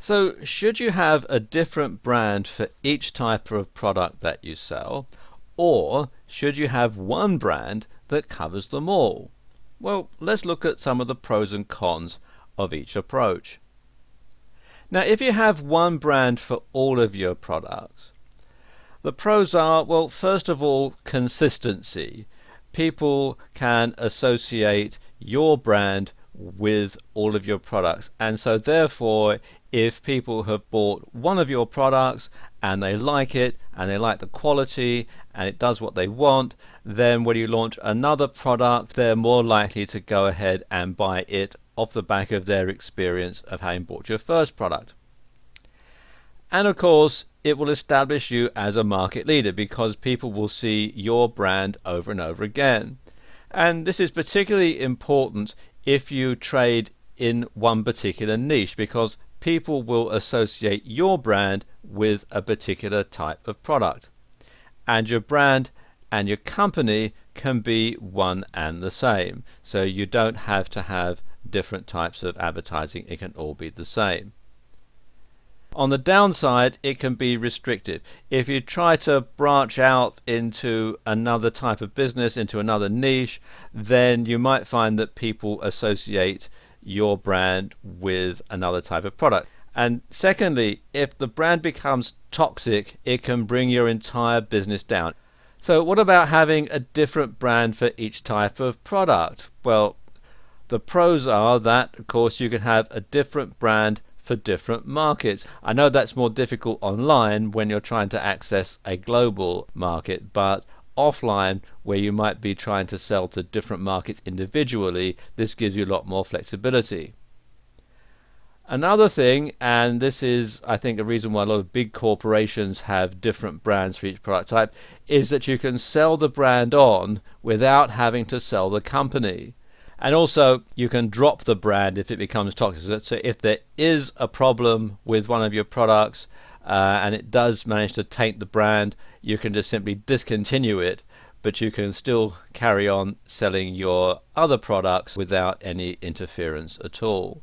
So, should you have a different brand for each type of product that you sell, or should you have one brand that covers them all? Well, let's look at some of the pros and cons of each approach. Now, if you have one brand for all of your products, the pros are, well, first of all, consistency. People can associate your brand with all of your products, and so therefore if people have bought one of your products and they like it and they like the quality and it does what they want, then when you launch another product they're more likely to go ahead and buy it off the back of their experience of having bought your first product. And of course it will establish you as a market leader because people will see your brand over and over again. And this is particularly important if you trade in one particular niche, because people will associate your brand with a particular type of product. And your brand and your company can be one and the same. So you don't have to have different types of advertising, it can all be the same. On the downside, it can be restrictive. If you try to branch out into another type of business, into another niche, then you might find that people associate your brand with another type of product. And secondly, if the brand becomes toxic, it can bring your entire business down. So what about having a different brand for each type of product? Well, the pros are that, of course, you can have a different brand for different markets. I know that's more difficult online when you're trying to access a global market, but offline, where you might be trying to sell to different markets individually, this gives you a lot more flexibility. Another thing, and this is I think a reason why a lot of big corporations have different brands for each product type, is that you can sell the brand on without having to sell the company. And also you can drop the brand if it becomes toxic. So if there is a problem with one of your products and it does manage to taint the brand, you can just simply discontinue it, but you can still carry on selling your other products without any interference at all.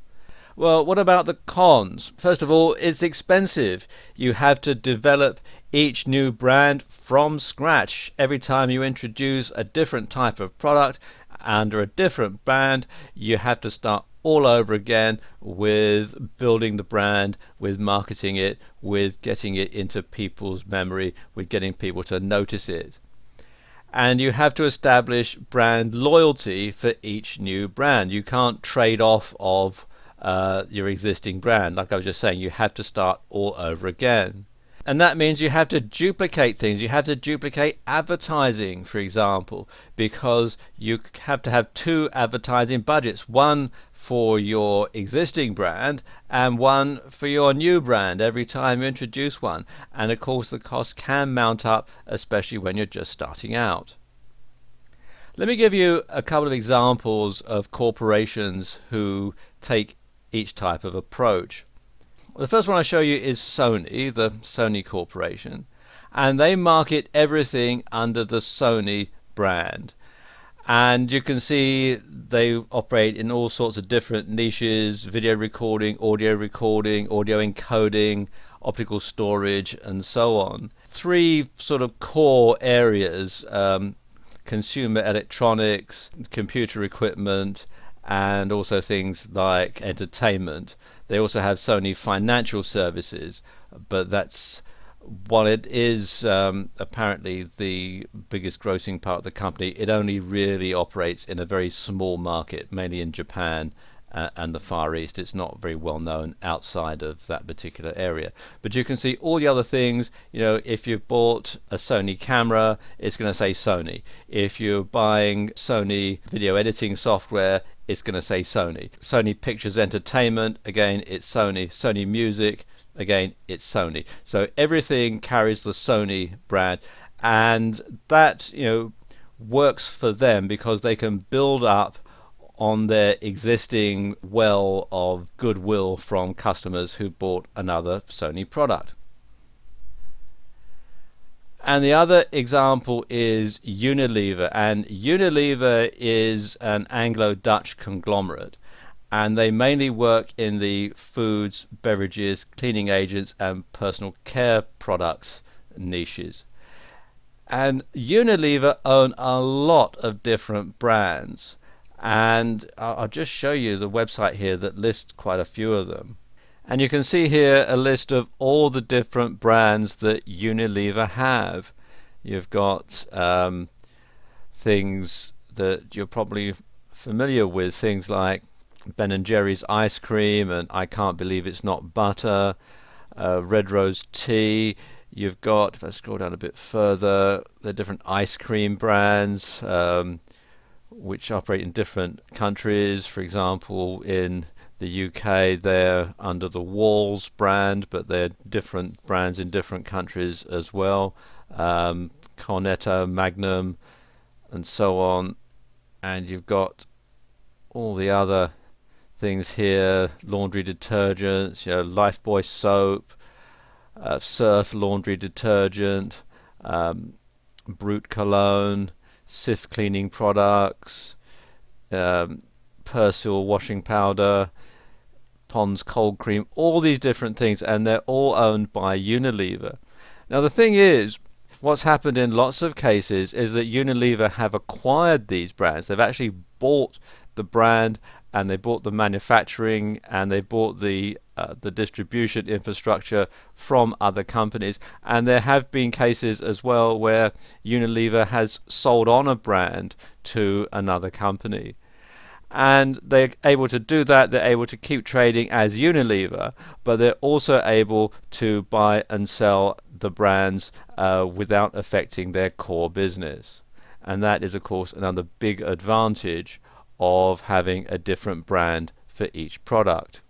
Well, what about the cons? First of all, it's expensive. You have to develop each new brand from scratch. Every time you introduce a different type of product under a different brand, you have to start all over again with building the brand, with marketing it, with getting it into people's memory, with getting people to notice it. And you have to establish brand loyalty for each new brand. You can't trade off of your existing brand. Like I was just saying, you have to start all over again. And that means you have to duplicate things. You have to duplicate advertising, for example, because you have to have two advertising budgets, one for your existing brand and one for your new brand every time you introduce one. And of course the cost can mount up, especially when you're just starting out. Let me give you a couple of examples of corporations who take each type of approach. The first one I show you is Sony, the Sony Corporation, and they market everything under the Sony brand. And you can see they operate in all sorts of different niches: video recording, audio encoding, optical storage, and so on. Three sort of core areas: consumer electronics, computer equipment, and also things like entertainment. They also have Sony Financial Services, but that's, while it is apparently the biggest grossing part of the company, it only really operates in a very small market, mainly in Japan and the Far East. It's not very well known outside of that particular area. But you can see all the other things. You know, if you've bought a Sony camera, it's going to say Sony. If you're buying Sony video editing software, it's going to say Sony. Sony Pictures Entertainment, again it's Sony. Sony Music, again it's Sony. So everything carries the Sony brand, and that, you know, works for them because they can build up on their existing well of goodwill from customers who bought another Sony product. And the other example is Unilever, and Unilever is an Anglo-Dutch conglomerate, and they mainly work in the foods, beverages, cleaning agents and personal care products niches. And Unilever own a lot of different brands, and I'll just show you the website here that lists quite a few of them. And you can see here a list of all the different brands that Unilever have. You've got things that you're probably familiar with, things like Ben & Jerry's ice cream and I Can't Believe It's Not Butter, Red Rose tea. You've got, if I scroll down a bit further, the different ice cream brands which operate in different countries. For example, in the UK they're under the Walls brand, but they're different brands in different countries as well. Cornetto, Magnum and so on. And you've got all the other things here, laundry detergents, Lifebuoy soap, Surf laundry detergent, Brute cologne, Cif cleaning products, Persil washing powder, Pond's cold cream, all these different things, and they're all owned by Unilever. Now the thing is, what's happened in lots of cases is that Unilever have acquired these brands. They've actually bought the brand, and they bought the manufacturing, and they bought the distribution infrastructure from other companies. And there have been cases as well where Unilever has sold on a brand to another company, and they're able to do that. They're able to keep trading as Unilever, but they're also able to buy and sell the brands without affecting their core business. And that is of course another big advantage of having a different brand for each product.